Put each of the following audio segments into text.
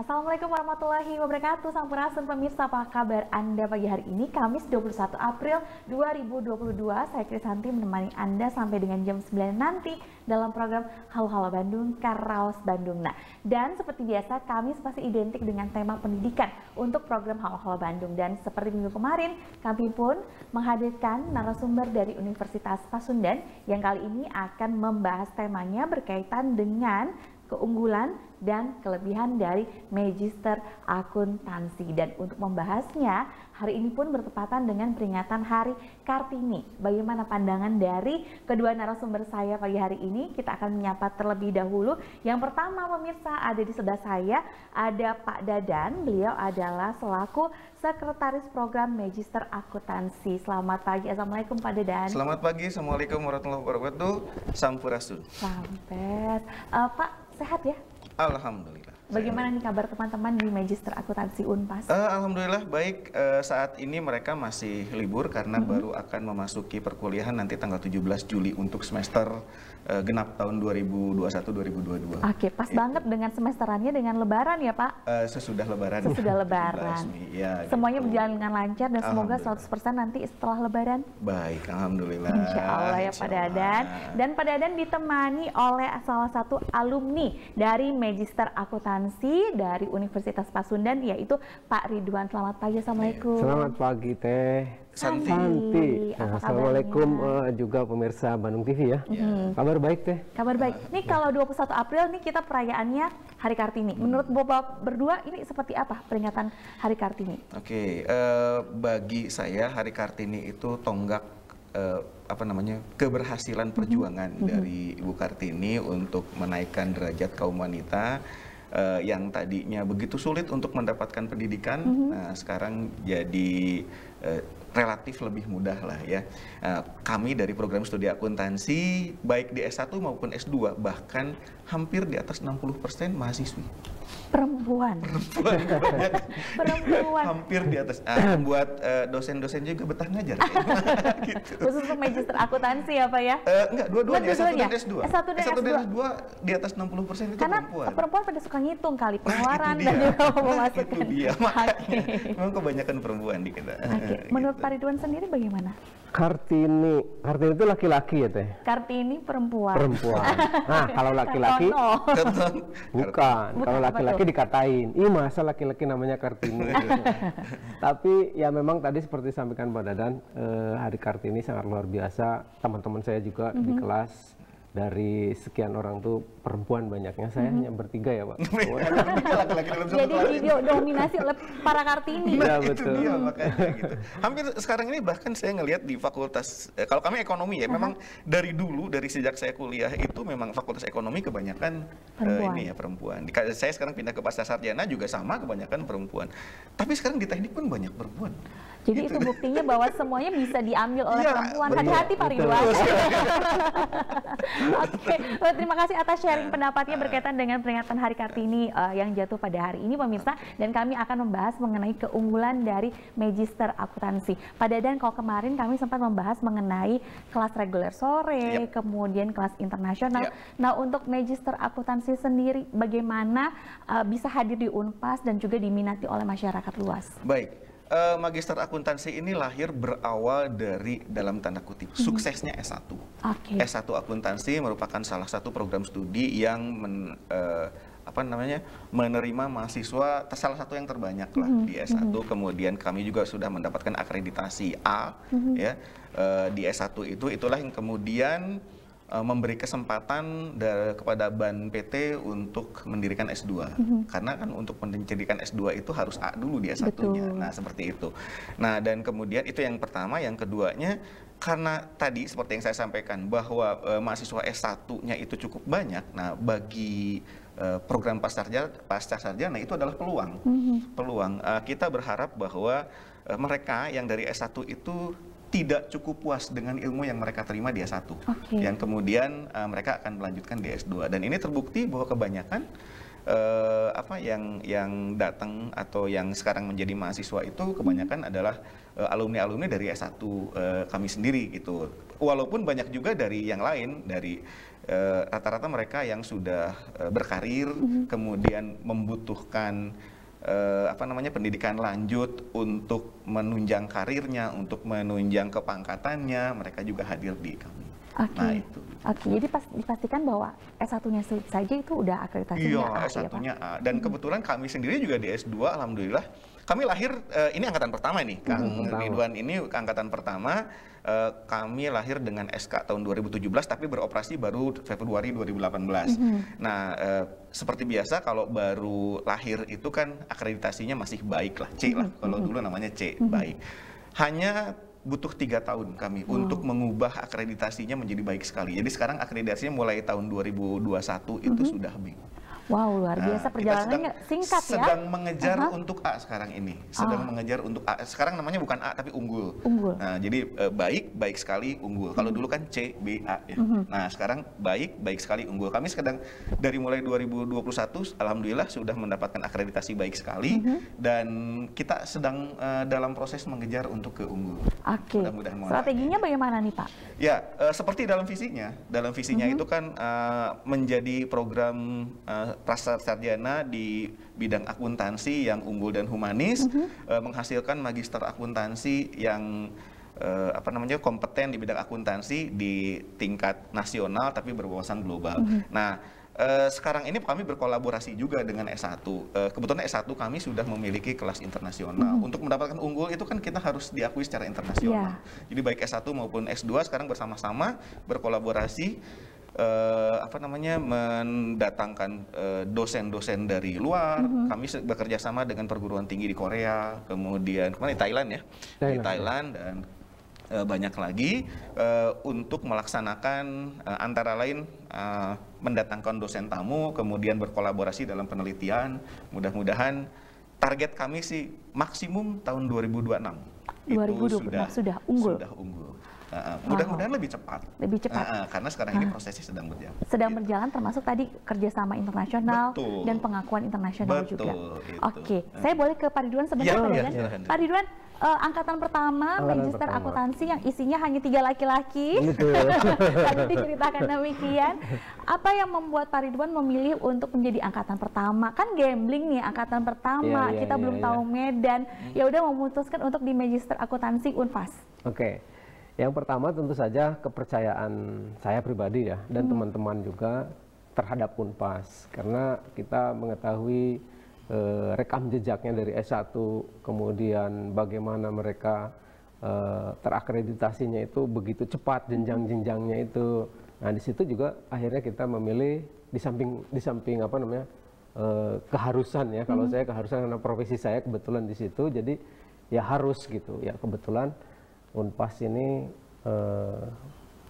Assalamualaikum warahmatullahi wabarakatuh. Sampurasun pemirsa, apa kabar Anda pagi hari ini? Kamis 21 April 2022. Saya Krisanti menemani Anda sampai dengan jam 9 nanti dalam program Halo Halo Bandung, Karaos Bandung. Nah, dan seperti biasa Kamis pasti identik dengan tema pendidikan untuk program Halo Halo Bandung. Dan seperti minggu kemarin, kami pun menghadirkan narasumber dari Universitas Pasundan yang kali ini akan membahas temanya berkaitan dengan keunggulan dan kelebihan dari Magister Akuntansi. Dan untuk membahasnya, hari ini pun bertepatan dengan peringatan Hari Kartini. Bagaimana pandangan dari kedua narasumber saya pagi hari ini? Kita akan menyapa terlebih dahulu. Yang pertama pemirsa, ada di sebelah saya, ada Pak Dadan. Beliau adalah selaku Sekretaris Program Magister Akuntansi. Selamat pagi, Assalamualaikum Pak Dadan. Selamat pagi, Assalamualaikum warahmatullahi wabarakatuh. Sampurasun. Sampai. Pak, sehat ya? Alhamdulillah. Bagaimana nih kabar teman-teman di Magister Akuntansi Unpas? Alhamdulillah baik. Saat ini mereka masih libur karena baru akan memasuki perkuliahan nanti tanggal 17 Juli untuk semester genap tahun 2021-2022. Oke, pas banget dengan semesterannya dengan Lebaran ya Pak? Sesudah Lebaran. Sesudah Lebaran. Ya, semuanya gitu. berjalan dengan lancar dan semoga 100% nanti setelah Lebaran. Baik, Alhamdulillah. Insya Allah ya Pak Dadan. Dan Pak Dadan ditemani oleh salah satu alumni dari Magister Akuntansi dari Universitas Pasundan, yaitu Pak Ridwan. Selamat pagi, Assalamualaikum. Selamat pagi Teh Santi. Assalamualaikum juga pemirsa Bandung TV ya. Kabar baik Teh? Kabar baik. Nih kalau 21 April nih kita perayaannya Hari Kartini. Menurut Bapak berdua ini seperti apa peringatan Hari Kartini? Oke, bagi saya Hari Kartini itu tonggak keberhasilan perjuangan dari Ibu Kartini untuk menaikkan derajat kaum wanita yang tadinya begitu sulit untuk mendapatkan pendidikan. Nah, sekarang jadi relatif lebih mudah lah ya. Kami dari program studi akuntansi baik di S1 maupun S2 bahkan hampir di atas 60% mahasiswi perempuan. Perempuan. Hampir di atas. Buat dosen-dosen juga betah ngajar. Gitu. Khusus untuk Magister Akuntansi ya Pak ya? Enggak, dua-duanya S1 dan S2. S1 dan S2 di atas 60% itu karena perempuan. Perempuan pada suka ngitung kali pengeluaran dan juga memasukkan. Itu dia, makanya. Memang kebanyakan perempuan di kita. Menurut Pak Ridwan sendiri bagaimana? Kartini itu laki-laki ya Teh? Kartini perempuan. Nah, kalau laki-laki bukan. Kalau laki-laki dikatain, ih masa laki-laki namanya Kartini. Tapi ya memang tadi seperti disampaikan Pak Dadan, Hari Kartini sangat luar biasa. Teman-teman saya juga di kelas dari sekian orang tuh perempuan banyaknya, saya hanya bertiga ya Pak. Jadi dominasi oleh para Kartini. Nah, itu dia makanya gitu. Hampir sekarang ini bahkan saya ngelihat di fakultas, kalau kami ekonomi ya, memang dari dulu, dari sejak saya kuliah itu memang fakultas ekonomi kebanyakan perempuan. Saya sekarang pindah ke pasca sarjana juga sama, kebanyakan perempuan. Tapi sekarang di teknik pun banyak perempuan. Jadi itu buktinya bahwa semuanya bisa diambil oleh perempuan. Hati-hati Pak Ridwan. Oke, terima kasih atas sharing pendapatnya berkaitan dengan peringatan Hari Kartini yang jatuh pada hari ini pemirsa. Dan kami akan membahas mengenai keunggulan dari Magister Akuntansi. Pak Dadan, kalau kemarin kami sempat membahas mengenai kelas reguler sore, kemudian kelas internasional. Nah, untuk Magister Akuntansi sendiri bagaimana bisa hadir di Unpas dan juga diminati oleh masyarakat luas? Baik. Magister Akuntansi ini lahir berawal dari dalam tanda kutip suksesnya S1. S1 Akuntansi merupakan salah satu program studi yang menerima mahasiswa salah satu yang terbanyak lah di S1. Kemudian kami juga sudah mendapatkan akreditasi A ya di S1 itulah yang kemudian memberi kesempatan kepada BAN PT untuk mendirikan S2. Karena kan untuk mendirikan S2 itu harus A dulu di S1-nya. Nah, seperti itu. Nah, dan kemudian itu yang pertama, yang keduanya karena tadi seperti yang saya sampaikan bahwa mahasiswa S1-nya itu cukup banyak. Nah, bagi program pasca sarjana itu adalah peluang. Kita berharap bahwa mereka yang dari S1 itu tidak cukup puas dengan ilmu yang mereka terima di S1. Yang kemudian mereka akan melanjutkan di S2. Dan ini terbukti bahwa kebanyakan yang datang atau yang sekarang menjadi mahasiswa itu kebanyakan adalah alumni-alumni dari S1 kami sendiri gitu. Walaupun banyak juga dari yang lain, dari rata-rata mereka yang sudah berkarir, kemudian membutuhkan pendidikan lanjut untuk menunjang karirnya, untuk menunjang kepangkatannya, mereka juga hadir di kami. Nah itu. Jadi dipastikan bahwa S1-nya saja itu udah akreditasinya A. S1-nya A. Dan kebetulan kami sendiri juga di S2, alhamdulillah. Kami lahir, ini angkatan pertama nih, Kang Ridwan ini angkatan pertama. Kami lahir dengan SK tahun 2017, tapi beroperasi baru Februari 2018. Nah, seperti biasa kalau baru lahir itu kan akreditasinya masih baik lah, C lah. Kalau dulu namanya C, baik. Hanya butuh 3 tahun kami untuk mengubah akreditasinya menjadi baik sekali. Jadi sekarang akreditasinya mulai tahun 2021 itu sudah B. Wow, luar biasa, perjalanannya singkat ya. Sedang mengejar untuk A sekarang ini. Sedang mengejar untuk A. Sekarang namanya bukan A tapi unggul. Nah, jadi baik sekali unggul. Kalau dulu kan C, B, A ya. Nah, sekarang baik sekali unggul. Kami sedang dari mulai 2021 alhamdulillah sudah mendapatkan akreditasi baik sekali dan kita sedang dalam proses mengejar untuk ke unggul. Oke. Strateginya bagaimana nih, Pak? Ya, seperti dalam visinya. Dalam visinya itu kan menjadi program prasajarjana di bidang akuntansi yang unggul dan humanis, menghasilkan magister akuntansi yang kompeten di bidang akuntansi di tingkat nasional tapi berwawasan global. Nah, sekarang ini kami berkolaborasi juga dengan S1. Kebetulan S1 kami sudah memiliki kelas internasional. Untuk mendapatkan unggul itu kan kita harus diakui secara internasional. Jadi baik S1 maupun S2 sekarang bersama-sama berkolaborasi mendatangkan dosen-dosen dari luar. Kami bekerja sama dengan perguruan tinggi di Korea, kemudian di Thailand ya, di Thailand dan banyak lagi untuk melaksanakan antara lain mendatangkan dosen tamu, kemudian berkolaborasi dalam penelitian. Mudah-mudahan target kami sih maksimum tahun 2026. 2026 sudah unggul. Sudah unggul. Mudah-mudahan lebih cepat. Karena sekarang ini prosesnya sedang berjalan. Sedang berjalan termasuk tadi kerjasama internasional dan pengakuan internasional juga. Oke, saya boleh ke Pak Ridwan sebentar, Pak Ridwan. Pak Ridwan, angkatan pertama magister akuntansi yang isinya hanya 3 laki-laki. Tadi diceritakan demikian. Apa yang membuat Pak Ridwan memilih untuk menjadi angkatan pertama? Kan gambling nih, angkatan pertama, kita belum tahu medan. Ya udah memutuskan untuk di magister akuntansi Unpas. Oke. Yang pertama tentu saja kepercayaan saya pribadi ya dan teman-teman juga terhadap Unpas, karena kita mengetahui rekam jejaknya dari S1, kemudian bagaimana mereka terakreditasinya itu begitu cepat jenjang-jenjangnya itu. Nah, di situ juga akhirnya kita memilih di samping keharusan ya. Kalau saya keharusan karena profesi saya kebetulan di situ, jadi ya harus gitu ya, kebetulan Unpas ini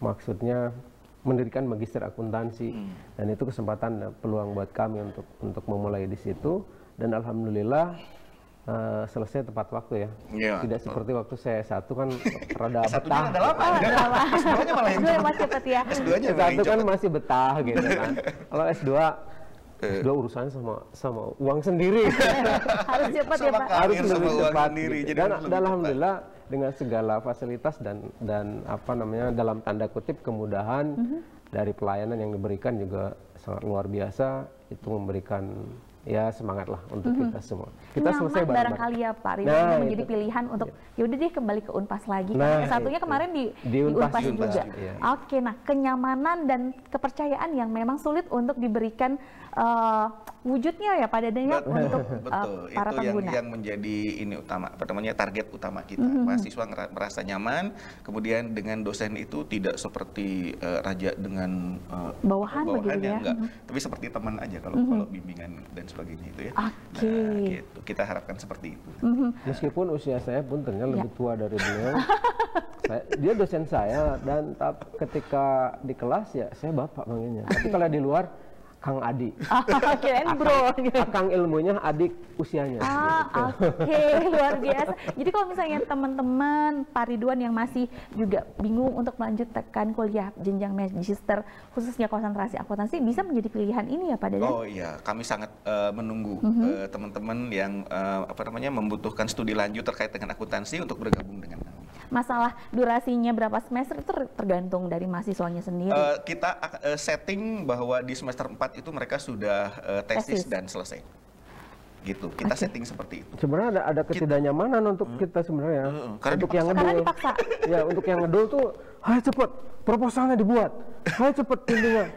maksudnya mendirikan magister akuntansi dan itu kesempatan dan peluang buat kami untuk memulai di situ, dan alhamdulillah selesai tepat waktu ya. Tidak seperti waktu saya S1 kan rada betah. S2-nya malah yang cepet ya. S1 kan masih betah gitu kan. Kalau S2 urusannya sama uang sendiri. Harus cepat ya Pak. Harus lebih cepat. Dan alhamdulillah dengan segala fasilitas dan dalam tanda kutip kemudahan dari pelayanan yang diberikan juga sangat luar biasa, itu memberikan ya semangat lah untuk kita semua. Kita selesai barangkali ya Pak Ridwan menjadi pilihan untuk yaudah deh kembali ke Unpas lagi. S1-nya kemarin di Unpas juga. Oke, nah kenyamanan dan kepercayaan yang memang sulit untuk diberikan wujudnya ya pada adanya untuk para pengguna. Itu yang menjadi target utama kita. Mahasiswa merasa nyaman, kemudian dengan dosen itu tidak seperti raja dengan bawahannya enggak, tapi seperti teman aja kalau bimbingan dan sebagainya itu ya. Nah, gitu. Kita harapkan seperti itu. Meskipun usia saya pun ternyata lebih tua dari beliau. Dia dosen saya dan ketika di kelas ya saya bapak manggilnya. Tapi kalau di luar Kang Adi. Kirain bro. Akang ilmunya, adik usianya. Oke, luar biasa. Jadi kalau misalnya teman-teman Pak Ridwan yang masih juga bingung untuk melanjutkan kuliah jenjang magister, khususnya konsentrasi akuntansi, bisa menjadi pilihan ini ya Pak Dadan? Oh iya, kami sangat menunggu teman-teman yang membutuhkan studi lanjut terkait dengan akuntansi untuk bergabung dengan kami. Masalah durasinya berapa semester itu tergantung dari mahasiswanya sendiri. Kita setting bahwa di semester 4 itu mereka sudah tesis dan selesai. Gitu. Kita setting seperti itu. Sebenarnya ada ketidaknyamanan untuk kita sebenarnya. Untuk yang ngedul. Ya, untuk yang ngedul tuh, "Hai cepet, proposalnya dibuat. Hai cepet bimbingan."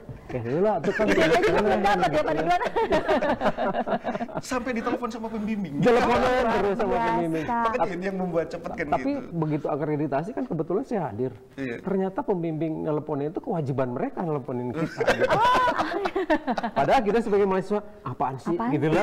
Lah, itu kan dapat ya Pak Ridwan. Sampai ditelepon sama pembimbing. Teleponan terus sama pembimbing. Makanya ini yang membuat cepet kan tapi gitu. begitu akreditasi kan kebetulan saya hadir. Iya. Ternyata pembimbing nelponin itu kewajiban mereka nelponin kita. Gitu. Padahal kita sebagai mahasiswa apaan sih gitu lah.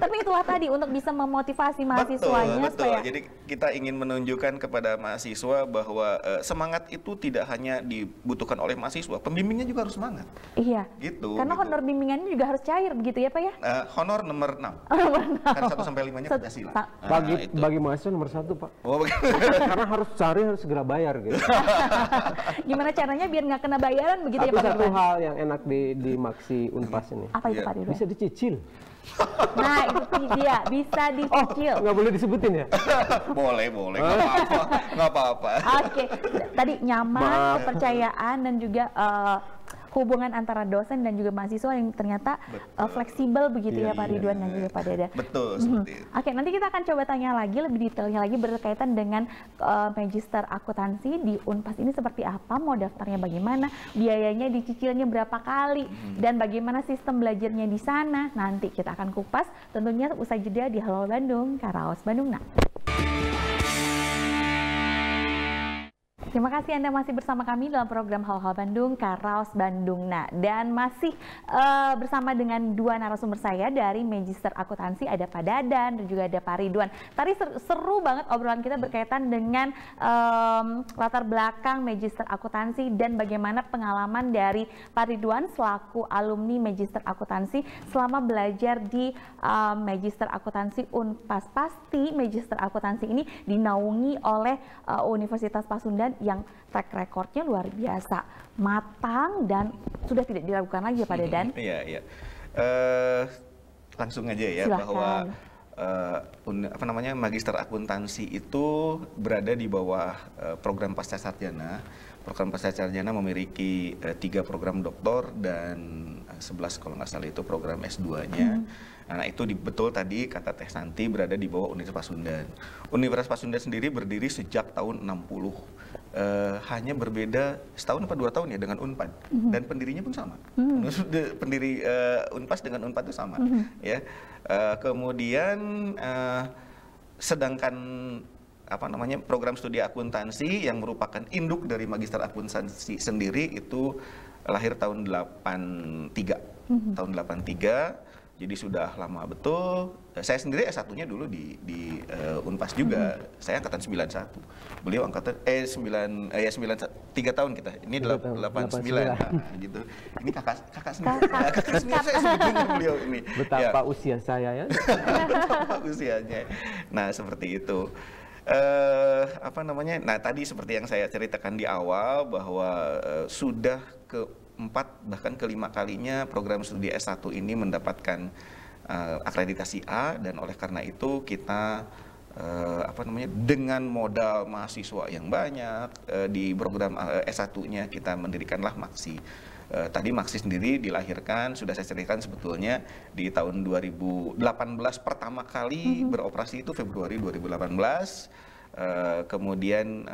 Tapi itulah tadi untuk bisa memotivasi mahasiswanya betul. supaya Jadi kita ingin menunjukkan kepada mahasiswa bahwa semangat itu tidak hanya dibutuhkan oleh mahasiswa, pembimbingnya juga harus semangat. Iya. Gitu. Karena honor bimbingannya juga harus cair begitu ya Pak ya? Honor nomor 6. Kan 1 sampai 5-nya Pancasila. Bagi mahasiswa nomor 1 Pak. Oh, karena harus segera bayar gitu. Gimana caranya biar nggak kena bayaran begitu ya Pak? Tapi satu hal yang enak di Maksi Unpas ini. Apa itu Pak Ridwan? Bisa dicicil. Nah itu dia, bisa dicicil. Nggak boleh disebutin ya? boleh, nggak apa-apa. Oke, tadi nyaman, kepercayaan dan juga hubungan antara dosen dan juga mahasiswa yang ternyata fleksibel begitu ya Pak Ridwan dan juga Pak Dadan. Betul, seperti itu. Oke, nanti kita akan coba tanya lagi lebih detailnya lagi berkaitan dengan magister akuntansi di Unpas ini seperti apa, mau daftarnya bagaimana, biayanya dicicilnya berapa kali, dan bagaimana sistem belajarnya di sana. Nanti kita akan kupas tentunya usai jeda di Halo Bandung, Karaos Bandung. Terima kasih Anda masih bersama kami dalam program Hal-Hal Bandung, Karaos Bandung. Dan masih bersama dengan dua narasumber saya dari Magister Akuntansi, ada Pak Dadan dan juga ada Pak Ridwan. Tadi seru banget obrolan kita berkaitan dengan latar belakang Magister Akuntansi dan bagaimana pengalaman dari Pak Ridwan selaku alumni Magister Akuntansi selama belajar di Magister Akuntansi Unpas. Pasti Magister Akuntansi ini dinaungi oleh Universitas Pasundan yang track recordnya luar biasa, matang dan sudah tidak diragukan lagi ya Pak Dadan. Iya. Langsung aja ya. Silahkan. Bahwa Magister Akuntansi itu berada di bawah program Pasca Sarjana. Program Pasca Sarjana memiliki 3 program doktor dan 11 kalau nggak salah itu program S2-nya. Nah itu betul tadi kata Teh Santi berada di bawah Universitas Pasundan. Universitas Pasundan sendiri berdiri sejak tahun 60. Hanya berbeda setahun atau 2 tahun ya dengan Unpad, dan pendirinya pun sama. Pendiri Unpas dengan Unpad itu sama. Ya. Kemudian sedangkan program studi akuntansi yang merupakan induk dari Magister Akuntansi sendiri itu lahir tahun 83. Tahun 83. Jadi sudah lama betul. Saya sendiri S1-nya dulu di Unpas juga. Saya angkatan 91. Beliau angkatan 3 tahun kita. Ini 89. Gitu. Ini kakak sendiri. Kakak sendiri saya sendiri dengan beliau ini. Betapa usia saya ya. Betapa usianya. Nah, seperti itu. Nah tadi seperti yang saya ceritakan di awal bahwa sudah keempat bahkan kelima kalinya program studi S1 ini mendapatkan akreditasi A, dan oleh karena itu kita dengan modal mahasiswa yang banyak di program S1-nya kita mendirikanlah Maksi. Tadi Maksi sendiri dilahirkan, sudah saya ceritakan sebetulnya di tahun 2018 pertama kali beroperasi itu Februari 2018. Kemudian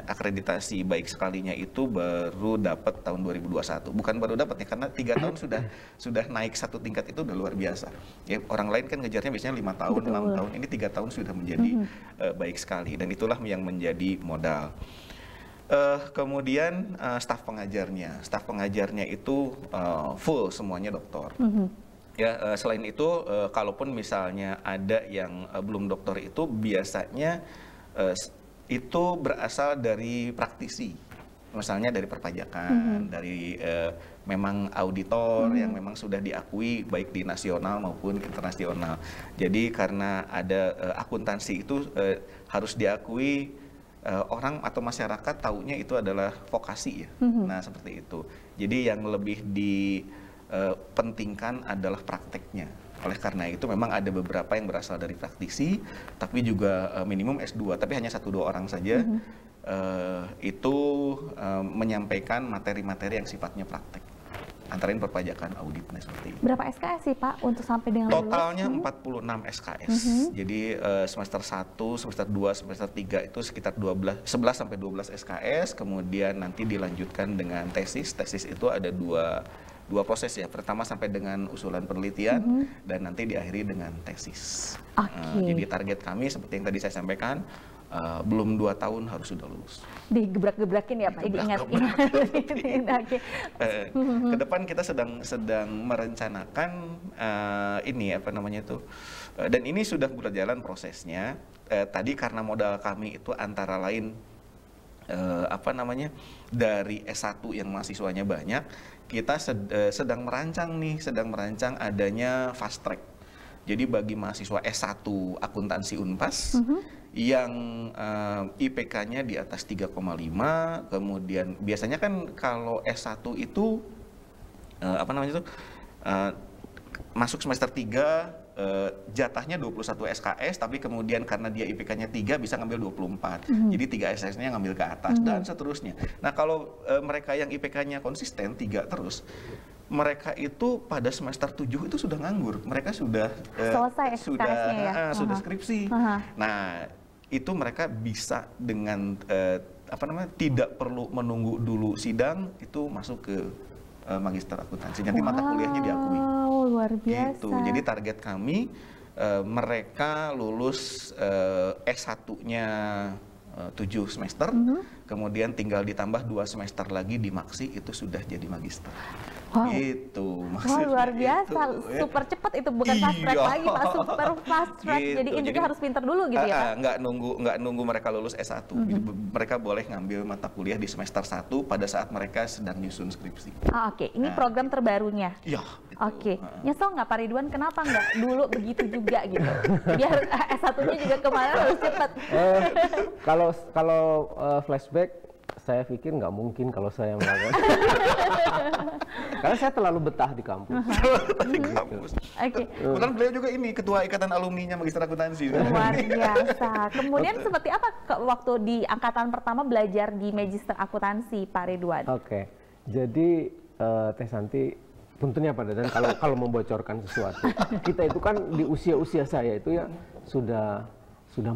akreditasi baik sekalinya itu baru dapat tahun 2021. Bukan baru dapat ya, karena 3 tahun sudah naik 1 tingkat, itu udah luar biasa. Ya, orang lain kan ngejarnya biasanya 5 tahun, 6 tahun. Ini 3 tahun sudah menjadi baik sekali, dan itulah yang menjadi modal. Kemudian staf pengajarnya itu full semuanya doktor. Ya, selain itu kalaupun misalnya ada yang belum doktor itu biasanya itu berasal dari praktisi misalnya dari perpajakan, dari memang auditor yang memang sudah diakui baik di nasional maupun internasional. Jadi karena ada akuntansi itu harus diakui orang atau masyarakat taunya itu adalah vokasi ya. Nah seperti itu. Jadi yang lebih dipentingkan adalah prakteknya. Oleh karena itu memang ada beberapa yang berasal dari praktisi, tapi juga minimum S2, tapi hanya 1-2 orang saja itu menyampaikan materi-materi yang sifatnya praktek. Antara lain perpajakan, auditnya seperti itu. Berapa SKS sih Pak untuk sampai dengan totalnya 46 SKS. Jadi semester 1, semester 2, semester 3 itu sekitar 11 sampai 12 SKS, kemudian nanti dilanjutkan dengan tesis. Tesis itu ada dua proses ya. Pertama sampai dengan usulan penelitian dan nanti diakhiri dengan tesis. Jadi target kami seperti yang tadi saya sampaikan, belum 2 tahun harus sudah lulus. Digebrak-gebrakin ya Pak, diingat-ingat. Ke depan kita sedang merencanakan ini apa namanya itu, dan ini sudah berjalan prosesnya. Tadi karena modal kami itu antara lain apa namanya dari S1 yang mahasiswanya banyak, kita sedang merancang adanya fast track. Jadi bagi mahasiswa S1 akuntansi Unpas yang IPK-nya di atas 3,5, kemudian biasanya kan kalau S1 itu apa namanya itu masuk semester 3 jatahnya 21 SKS, tapi kemudian karena dia IPK-nya 3 bisa ngambil 24. Jadi 3 SKS-nya ngambil ke atas dan seterusnya. Nah, kalau mereka yang IPK-nya konsisten 3 terus, mereka itu pada semester 7 itu sudah nganggur. Mereka sudah selesai SKS-nya ya? Sudah skripsi. Nah, itu mereka bisa dengan apa namanya tidak perlu menunggu dulu sidang, itu masuk ke magister akuntansi. Nanti mata kuliahnya diakui. Luar biasa. Gitu. Jadi target kami mereka lulus S1-nya 7 semester, kemudian tinggal ditambah 2 semester lagi di Maksi, itu sudah jadi magister. Gitu maksudnya. Luar biasa, itu, super cepat itu, bukan fast track lagi Pak, super fast track. Gitu. Jadi intinya harus pintar dulu gitu ya Pak? Nggak nunggu mereka lulus S1. Jadi mereka boleh ngambil mata kuliah di semester 1 pada saat mereka sedang nyusun skripsi. Oke. Ini program terbarunya? Iya. Oke. Nyesel nggak Pak Ridwan, kenapa nggak dulu begitu juga gitu? Biar S1-nya juga kemarin harus cepat. Kalau flashback, saya pikir nggak mungkin kalau saya melakukan. Karena saya terlalu betah di kampus. Oke. Kebetulan beliau juga ini ketua ikatan alumninya magister akuntansi. Luar biasa. Kemudian seperti apa waktu di angkatan pertama belajar di magister akuntansi Pak Ridwan? Oke. Jadi Teh Santi, tentunya Pak Dadan kalau membocorkan sesuatu, kita itu kan di usia saya itu ya sudah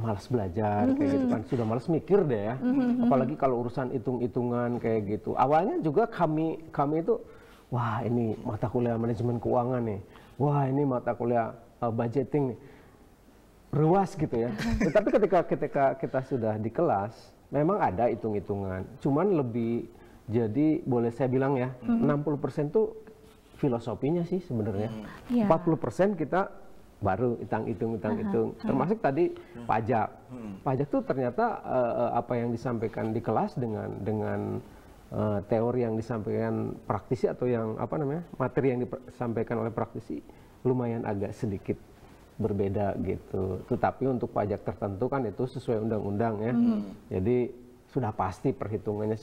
malas belajar kayak gitu kan, sudah malas mikir deh ya, apalagi kalau urusan hitung-hitungan kayak gitu. Awalnya juga kami itu, wah ini mata kuliah manajemen keuangan nih, wah ini mata kuliah budgeting nih, ruas gitu ya. Tetapi ketika kita sudah di kelas, memang ada hitung-hitungan, cuman lebih, jadi boleh saya bilang ya, 60% tuh filosofinya sih sebenarnya, 40% kita baru hitung-hitung. Termasuk tadi pajak. Pajak tuh ternyata apa yang disampaikan di kelas dengan teori yang disampaikan praktisi atau yang apa namanya materi yang disampaikan oleh praktisi lumayan agak sedikit berbeda gitu. Tetapi untuk pajak tertentu kan itu sesuai undang-undang ya. Jadi sudah pasti perhitungannya.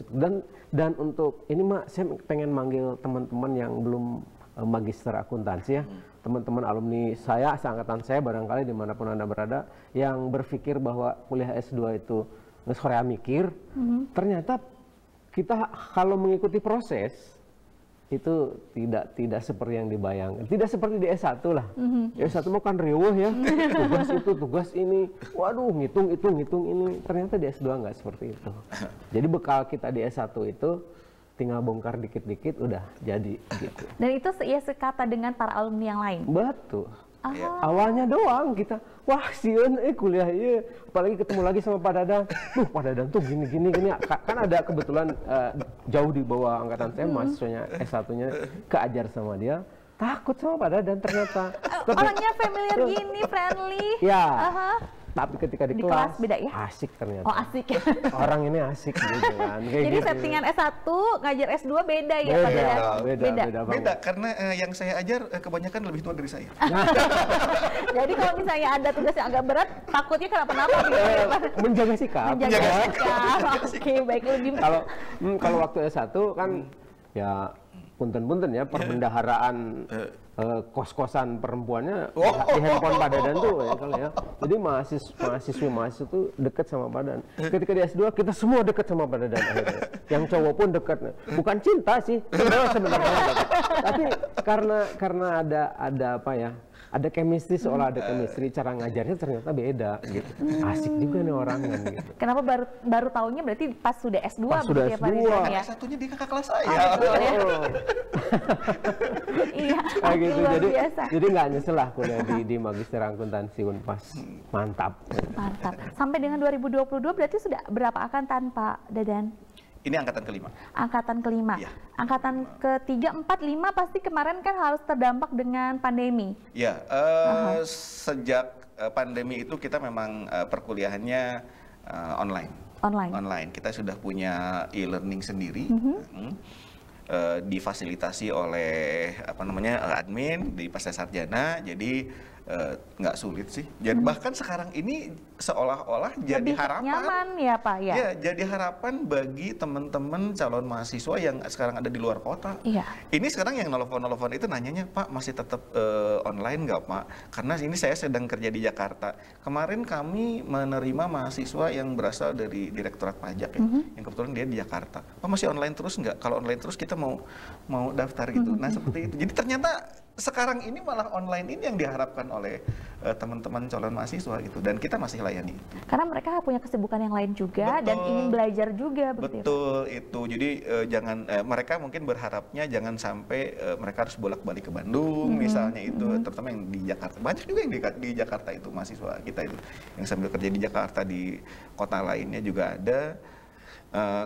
Dan untuk ini Mak, saya pengen manggil teman-teman yang belum magister akuntansi ya. Teman-teman alumni saya, seangkatan saya barangkali dimanapun Anda berada, yang berpikir bahwa kuliah S2 itu nge-Korea mikir, ternyata kita kalau mengikuti proses, itu tidak seperti yang dibayangkan. Tidak seperti di S1 lah. S1 mau kan riuh ya, tugas itu, tugas ini, waduh ngitung ini. Ternyata di S2 nggak seperti itu. Jadi bekal kita di S1 itu, tinggal bongkar dikit-dikit udah jadi gitu. Dan itu ya sekata dengan para alumni yang lain? Betul. Awalnya doang kita, wah sieun kuliah iya, apalagi ketemu lagi sama Pak Dadan. Pak Dadan tuh gini. Kan ada kebetulan jauh di bawah angkatan saya, mahasiswanya S1-nya keajar sama dia. Takut sama Pak Dadan ternyata. Orangnya familiar gini, friendly. Ya. Tapi ketika di kelas kelas beda ya? asik ternyata. Oh asik. Orang ini asik gitu kan. Jadi gitu. settingan S1 ngajar S2 beda ya Pak Beda, Dadan? Beda karena yang saya ajar kebanyakan lebih tua dari saya. Jadi kalau misalnya ada tugas yang agak berat, takutnya kenapa-napa gitu ya Pak? Menjaga sikap. Menjaga sikap. Oke, baik lebih. Kalau waktu S1 kan ya punten-punten ya perbendaharaan kos-kosan perempuannya di handphone Pak Dadan tuh ya kalau ya. Jadi mahasiswa tuh dekat sama Pak Dadan. Ketika di S2 kita semua dekat sama Pak Dadan akhirnya. Yang cowok pun dekat. Bukan cinta sih sebenarnya. Tapi karena ada apa ya? Ada chemistry, seolah ada chemistry, cara ngajarnya ternyata beda gitu. Asik juga nih orang kan gitu. Kenapa baru tahunya berarti pas sudah S2 Pas sudah ya Pak S2. Dadan ya? S1-nya dia kakak kelas saya. Iya, Kayak gitu. luar biasa. Jadi nggak nyesel lah kuliah di Magister Akuntansi Unpas. Mantap. Mantap. Sampai dengan 2022 berarti sudah berapa angkatan Pak Dadan? Ini angkatan kelima. Angkatan kelima. Ya. Angkatan ketiga, 4, 5 pasti kemarin kan harus terdampak dengan pandemi. Ya, sejak pandemi itu kita memang perkuliahannya online. Online. Kita sudah punya e-learning sendiri. Difasilitasi oleh admin di Pasca Sarjana. Jadi nggak sulit sih. Jadi bahkan sekarang ini seolah-olah jadi lebih harapan. Nyaman ya Pak ya. Ya, jadi harapan bagi teman-teman calon mahasiswa yang sekarang ada di luar kota. Iya. Ini sekarang yang nelfon itu nanyanya, Pak masih tetap online nggak Pak? Karena ini saya sedang kerja di Jakarta. Kemarin kami menerima mahasiswa yang berasal dari Direktorat Pajak ya, yang kebetulan dia di Jakarta. Pak masih online terus nggak? Kalau online terus kita mau daftar gitu. Nah seperti itu. Jadi ternyata sekarang ini malah online ini yang diharapkan oleh teman-teman calon mahasiswa gitu, dan kita masih layani itu. Karena mereka punya kesibukan yang lain juga. Betul. Dan ingin belajar juga. Betul itu. Jadi jangan mereka mungkin berharapnya jangan sampai mereka harus bolak-balik ke Bandung misalnya itu, terutama yang di Jakarta. Banyak juga yang di Jakarta itu mahasiswa kita itu yang sambil kerja di Jakarta, di kota lainnya juga ada.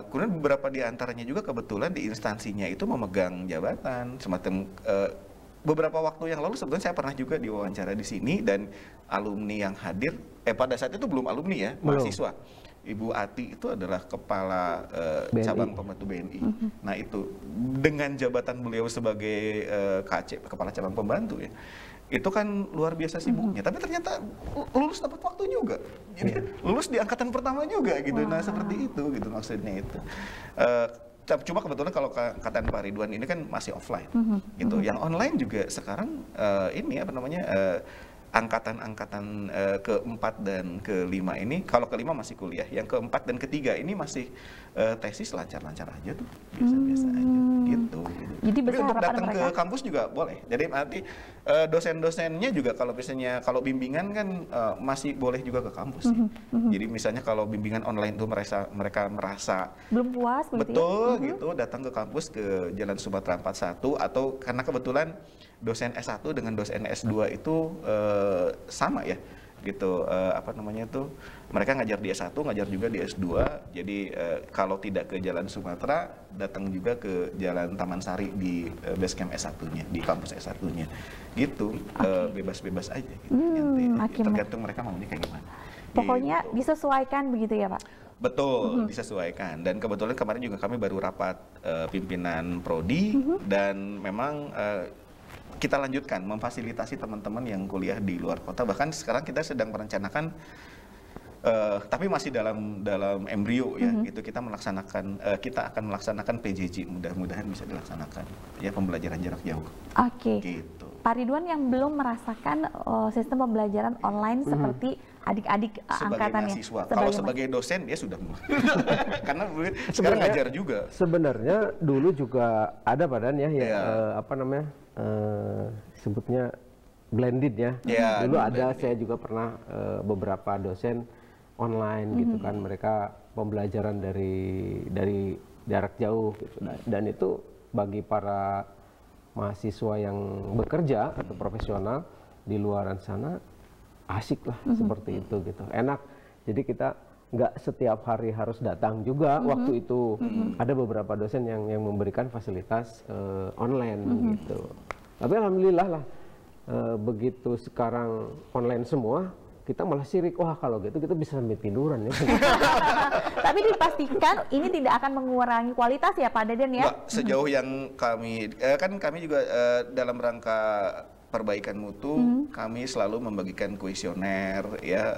Kemudian beberapa di antaranya juga kebetulan di instansinya itu memegang jabatan semacam. Beberapa waktu yang lalu sebetulnya saya pernah juga diwawancara di sini, dan alumni yang hadir pada saat itu belum alumni ya, mahasiswa. Ibu Ati itu adalah kepala cabang pembantu BNI. Nah itu dengan jabatan beliau sebagai KC, kepala cabang pembantu ya, itu kan luar biasa sibuknya. Tapi ternyata lulus tepat waktu juga. Jadi lulus di angkatan pertama juga gitu. Nah seperti itu gitu maksudnya itu. Cuma kebetulan kalau angkatan Pak Ridwan ini kan masih offline gitu. Yang online juga sekarang angkatan-angkatan keempat dan kelima ini, kalau kelima masih kuliah, yang keempat dan ketiga ini masih tesis lancar-lancar aja tuh, biasa-biasa aja gitu. Jadi tapi untuk datang ke kampus juga boleh. Jadi nanti dosen-dosennya juga kalau bimbingan kan masih boleh juga ke kampus sih. Jadi misalnya kalau bimbingan online tuh mereka merasa belum puas betul gitu, datang ke kampus ke Jalan Sumatera 41, atau karena kebetulan dosen S1 dengan dosen S2 itu sama ya gitu, mereka ngajar di S1, ngajar juga di S2. Jadi kalau tidak ke Jalan Sumatera, datang juga ke Jalan Taman Sari di basecamp S1-nya, di kampus S1-nya gitu. Bebas-bebas aja gitu. Tergantung mereka maunya kayak gimana. Pokoknya gitu. Disesuaikan begitu ya Pak? Betul, disesuaikan. Dan kebetulan kemarin juga kami baru rapat pimpinan Prodi, dan memang kita lanjutkan memfasilitasi teman-teman yang kuliah di luar kota. Bahkan sekarang kita sedang merencanakan, tapi masih dalam embrio ya, gitu. Kita akan melaksanakan PJJ, mudah-mudahan bisa dilaksanakan ya, pembelajaran jarak jauh. Oke. Gitu. Pak Ridwan yang belum merasakan sistem pembelajaran online seperti adik-adik angkatannya. Kalau sebagai dosen dia sudah karena sekarang ngajar juga. Sebenarnya dulu juga ada badan ya, sebutnya blended ya. Dulu ada, saya juga pernah beberapa dosen online gitu kan, mereka pembelajaran dari jarak jauh gitu. Dan itu bagi para mahasiswa yang bekerja atau profesional di luaran sana asik lah, seperti itu gitu, enak. Jadi kita nggak setiap hari harus datang juga. Waktu itu ada beberapa dosen yang memberikan fasilitas online gitu. Tapi alhamdulillah lah, begitu sekarang online semua, kita malah sirik, wah kalau gitu kita bisa sampai tiduran ya. Tapi dipastikan ini tidak akan mengurangi kualitas ya Pak Dadan ya? Mbak, sejauh yang kami, kan kami juga dalam rangka perbaikan mutu, kami selalu membagikan kuesioner ya,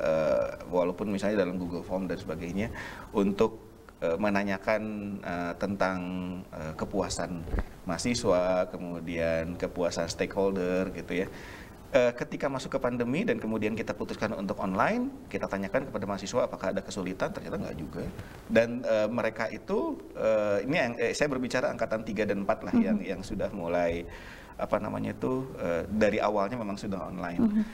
walaupun misalnya dalam Google Form dan sebagainya, untuk menanyakan tentang kepuasan mahasiswa, kemudian kepuasan stakeholder gitu ya. Ketika masuk ke pandemi dan kemudian kita putuskan untuk online, kita tanyakan kepada mahasiswa apakah ada kesulitan, ternyata nggak juga. Dan mereka itu, ini yang saya berbicara angkatan 3 dan 4 lah, yang sudah mulai dari awalnya memang sudah online.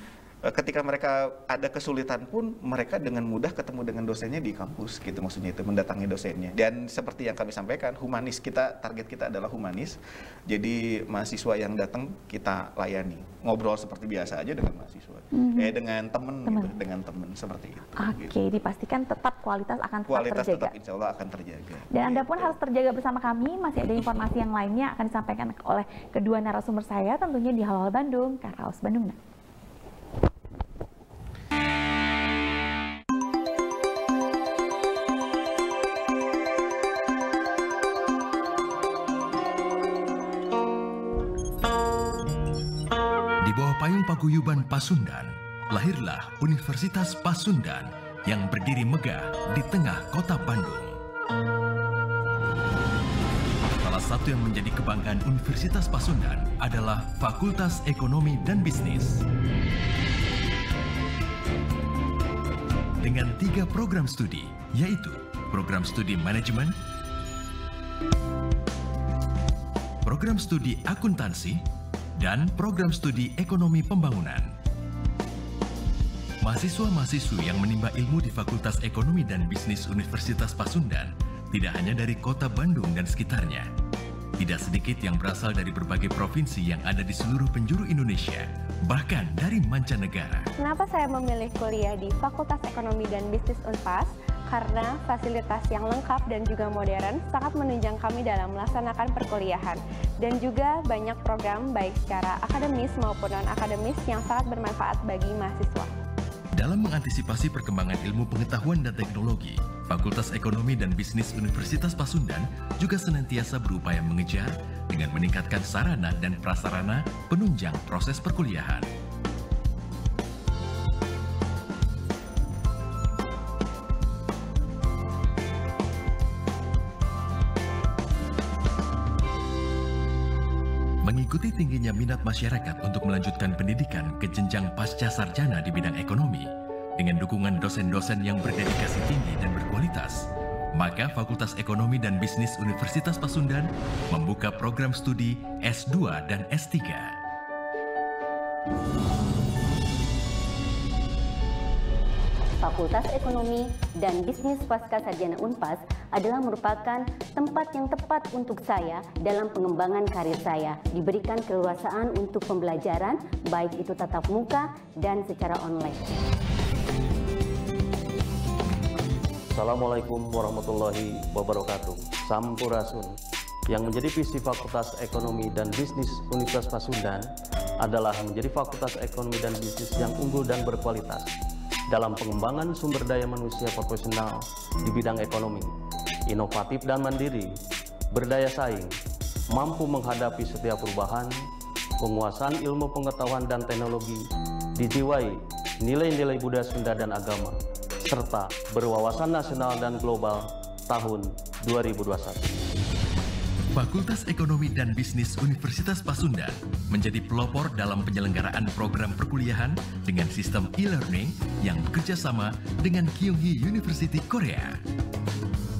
Ketika mereka ada kesulitan pun, mereka dengan mudah ketemu dengan dosennya di kampus gitu, maksudnya itu mendatangi dosennya. Dan seperti yang kami sampaikan, humanis kita, target kita adalah humanis. Jadi mahasiswa yang datang kita layani, ngobrol seperti biasa aja dengan mahasiswa, dengan teman gitu, dengan teman seperti itu. Oke, dipastikan tetap kualitas akan tetap kualitas terjaga. Tetap insya Allah akan terjaga. Dan Anda pun harus terjaga bersama kami. Masih ada informasi yang lainnya akan disampaikan oleh kedua narasumber saya, tentunya di Halo Bandung, Karaos Bandung. Payung paguyuban Pasundan, lahirlah Universitas Pasundan yang berdiri megah di tengah kota Bandung. Salah satu yang menjadi kebanggaan Universitas Pasundan adalah Fakultas Ekonomi dan Bisnis. Dengan 3 program studi, yaitu program studi manajemen, program studi akuntansi, dan program studi ekonomi pembangunan. Mahasiswa-mahasiswi yang menimba ilmu di Fakultas Ekonomi dan Bisnis Universitas Pasundan tidak hanya dari kota Bandung dan sekitarnya. Tidak sedikit yang berasal dari berbagai provinsi yang ada di seluruh penjuru Indonesia, bahkan dari mancanegara. Kenapa saya memilih kuliah di Fakultas Ekonomi dan Bisnis Unpas? Karena fasilitas yang lengkap dan juga modern sangat menunjang kami dalam melaksanakan perkuliahan. Dan juga banyak program baik secara akademis maupun non-akademis yang sangat bermanfaat bagi mahasiswa. Dalam mengantisipasi perkembangan ilmu pengetahuan dan teknologi, Fakultas Ekonomi dan Bisnis Universitas Pasundan juga senantiasa berupaya mengejar dengan meningkatkan sarana dan prasarana penunjang proses perkuliahan. Mengikuti tingginya minat masyarakat untuk melanjutkan pendidikan ke jenjang pasca sarjana di bidang ekonomi, dengan dukungan dosen-dosen yang berdedikasi tinggi dan berkualitas, maka Fakultas Ekonomi dan Bisnis Universitas Pasundan membuka program studi S2 dan S3. Fakultas Ekonomi dan Bisnis Pasca Sarjana Unpas adalah merupakan tempat yang tepat untuk saya dalam pengembangan karir saya. Diberikan keleluasaan untuk pembelajaran, baik itu tatap muka dan secara online. Assalamualaikum warahmatullahi wabarakatuh. Sampurasun. Yang menjadi visi Fakultas Ekonomi dan Bisnis Universitas Pasundan adalah menjadi Fakultas Ekonomi dan Bisnis yang unggul dan berkualitas dalam pengembangan sumber daya manusia profesional di bidang ekonomi, inovatif dan mandiri, berdaya saing, mampu menghadapi setiap perubahan, penguasaan ilmu pengetahuan dan teknologi, dijiwai nilai-nilai budaya Sunda dan agama, serta berwawasan nasional dan global tahun 2021. Fakultas Ekonomi dan Bisnis Universitas Pasundan menjadi pelopor dalam penyelenggaraan program perkuliahan dengan sistem e-learning yang bekerja sama dengan Kyunghee University Korea.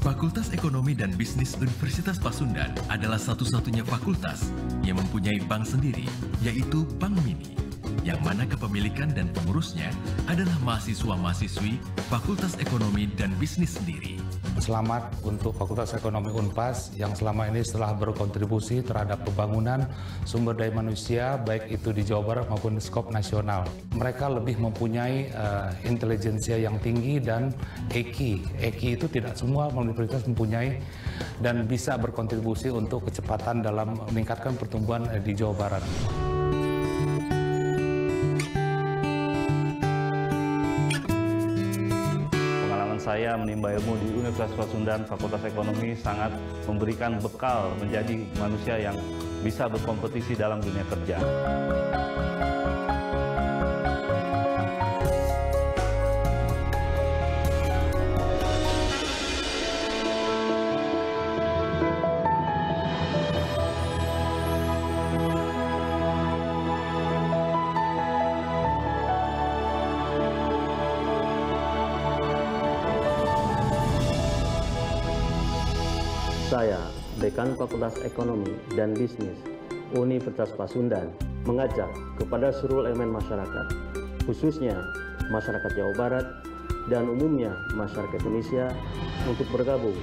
Fakultas Ekonomi dan Bisnis Universitas Pasundan adalah satu-satunya fakultas yang mempunyai bank sendiri, yaitu Bank Mini, yang mana kepemilikan dan pengurusnya adalah mahasiswa-mahasiswi Fakultas Ekonomi dan Bisnis sendiri. Selamat untuk Fakultas Ekonomi Unpas yang selama ini telah berkontribusi terhadap pembangunan sumber daya manusia baik itu di Jawa Barat maupun skop nasional. Mereka lebih mempunyai intelijensia yang tinggi dan EQ. EQ itu tidak semua universitas mempunyai dan bisa berkontribusi untuk kecepatan dalam meningkatkan pertumbuhan di Jawa Barat. saya menimba ilmu di Universitas Pasundan Fakultas Ekonomi sangat memberikan bekal menjadi manusia yang bisa berkompetisi dalam dunia kerja. Saya, Dekan Fakultas Ekonomi dan Bisnis Universitas Pasundan, mengajak kepada seluruh elemen masyarakat, khususnya masyarakat Jawa Barat dan umumnya masyarakat Indonesia, untuk bergabung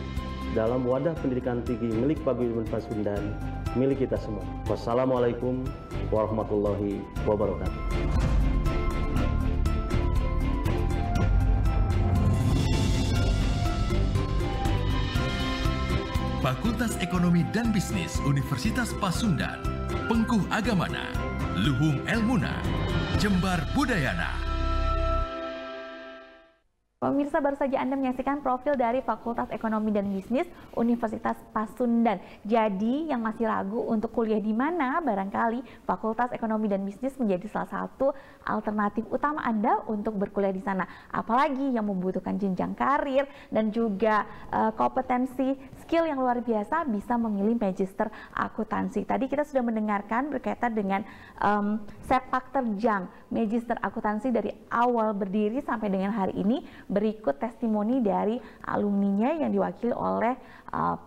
dalam wadah pendidikan tinggi milik Paguyuban Pasundan, milik kita semua. Wassalamualaikum warahmatullahi wabarakatuh. Fakultas Ekonomi dan Bisnis Universitas Pasundan, Pengkuh Agamana, Luhung Elmuna, Jembar Budayana. Pemirsa, baru saja Anda menyaksikan profil dari Fakultas Ekonomi dan Bisnis Universitas Pasundan. Jadi yang masih ragu untuk kuliah di mana, barangkali Fakultas Ekonomi dan Bisnis menjadi salah satu alternatif utama Anda untuk berkuliah di sana. Apalagi yang membutuhkan jenjang karir dan juga kompetensi skill yang luar biasa, bisa memilih magister akuntansi. Tadi kita sudah mendengarkan berkaitan dengan sepak terjang magister akuntansi dari awal berdiri sampai dengan hari ini. Berikut testimoni dari alumninya yang diwakili oleh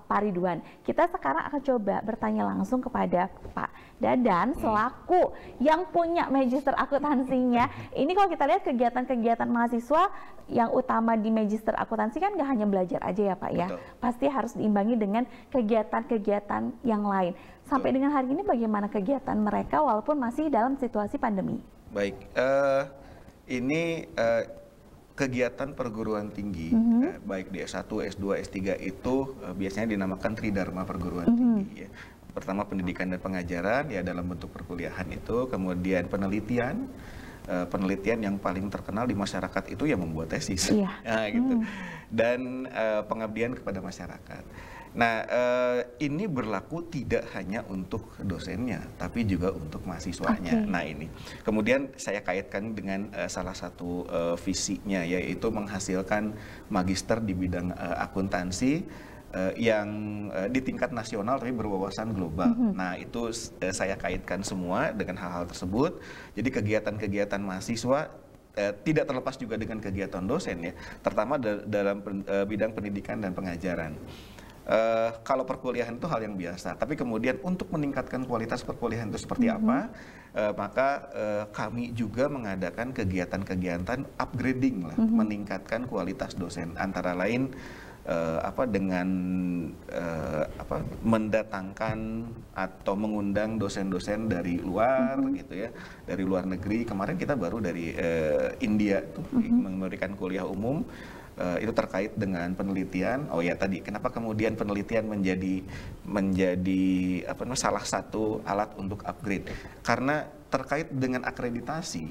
Pak Ridwan. Kita sekarang akan coba bertanya langsung kepada Pak Dadan selaku yang punya magister akuntansinya. Ini kalau kita lihat kegiatan-kegiatan mahasiswa yang utama di magister akuntansi kan nggak hanya belajar aja ya Pak ya. Betul. Pasti harus diimbangi dengan kegiatan-kegiatan yang lain. Sampai dengan hari ini bagaimana kegiatan mereka walaupun masih dalam situasi pandemi? Baik, ini kegiatan perguruan tinggi, baik di S1, S2, S3 itu biasanya dinamakan Tridharma perguruan tinggi. Ya. Pertama pendidikan dan pengajaran ya dalam bentuk perkuliahan itu, kemudian penelitian, penelitian yang paling terkenal di masyarakat itu ya membuat tesis, gitu. Dan pengabdian kepada masyarakat. Nah, ini berlaku tidak hanya untuk dosennya, tapi juga untuk mahasiswanya. Nah, ini. Kemudian saya kaitkan dengan salah satu visinya, yaitu menghasilkan magister di bidang akuntansi yang di tingkat nasional tapi berwawasan global. Nah, itu saya kaitkan semua dengan hal-hal tersebut. Jadi kegiatan-kegiatan mahasiswa tidak terlepas juga dengan kegiatan dosen ya, terutama dalam bidang pendidikan dan pengajaran. Kalau perkuliahan itu hal yang biasa, tapi kemudian untuk meningkatkan kualitas perkuliahan itu seperti apa, maka kami juga mengadakan kegiatan-kegiatan upgrading lah, meningkatkan kualitas dosen, antara lain dengan mendatangkan atau mengundang dosen-dosen dari luar gitu ya, dari luar negeri. Kemarin kita baru dari India tuh memberikan kuliah umum. Itu terkait dengan penelitian. Oh ya tadi, kenapa kemudian penelitian menjadi salah satu alat untuk upgrade? Karena terkait dengan akreditasi,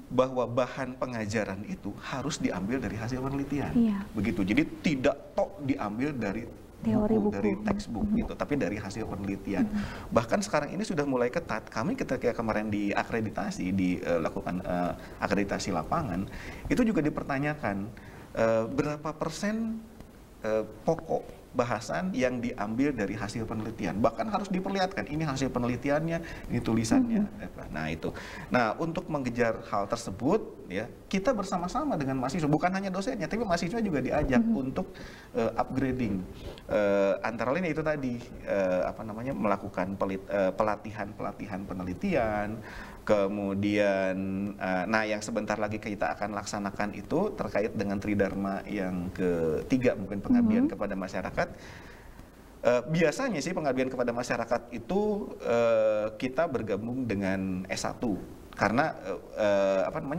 bahwa bahan pengajaran itu harus diambil dari hasil penelitian. Begitu. Jadi tidak diambil dari buku, dari textbook gitu, tapi dari hasil penelitian. Bahkan sekarang ini sudah mulai ketat. Kami ketika kemarin diakreditasi, dilakukan akreditasi lapangan, itu juga dipertanyakan berapa persen pokok bahasan yang diambil dari hasil penelitian. Bahkan harus diperlihatkan, ini hasil penelitiannya, ini tulisannya. Nah itu. Nah untuk mengejar hal tersebut, ya kita bersama-sama dengan mahasiswa, bukan hanya dosennya, tapi mahasiswa juga diajak untuk upgrading. Antara lain itu tadi, melakukan pelatihan penelitian. Kemudian, nah yang sebentar lagi kita akan laksanakan itu terkait dengan Tridharma yang ketiga, mungkin pengabdian kepada masyarakat. Biasanya sih pengabdian kepada masyarakat itu kita bergabung dengan S1. Karena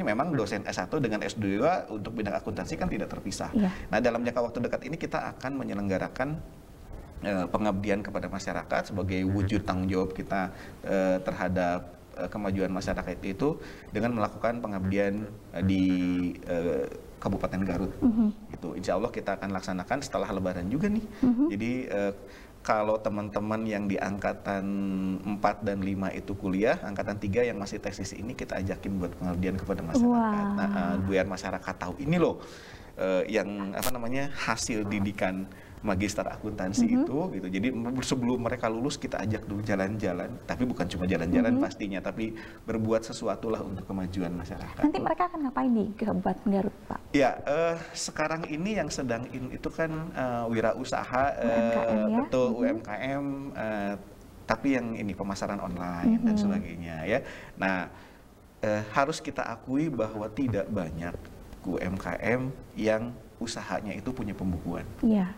memang dosen S1 dengan S2 untuk bidang akuntansi kan tidak terpisah. Nah dalam jangka waktu dekat ini kita akan menyelenggarakan pengabdian kepada masyarakat sebagai wujud tanggung jawab kita terhadap kemajuan masyarakat itu dengan melakukan pengabdian di Kabupaten Garut. Itu insya Allah kita akan laksanakan setelah Lebaran juga nih. Jadi kalau teman-teman yang di angkatan 4 dan 5 itu kuliah, angkatan 3 yang masih tesis ini kita ajakin buat pengabdian kepada masyarakat. Nah, biar masyarakat tahu ini loh yang apa namanya hasil didikan magister akuntansi itu gitu. Jadi sebelum mereka lulus kita ajak dulu jalan-jalan, tapi bukan cuma jalan-jalan pastinya, tapi berbuat sesuatu lah untuk kemajuan masyarakat. Nanti mereka akan ngapain di Kabupaten Garut, Pak? Ya, sekarang ini yang sedang itu kan wirausaha, UMKM, ya? betul UMKM, tapi yang ini pemasaran online dan sebagainya ya. Nah, harus kita akui bahwa tidak banyak UMKM yang usahanya itu punya pembukuan. Iya.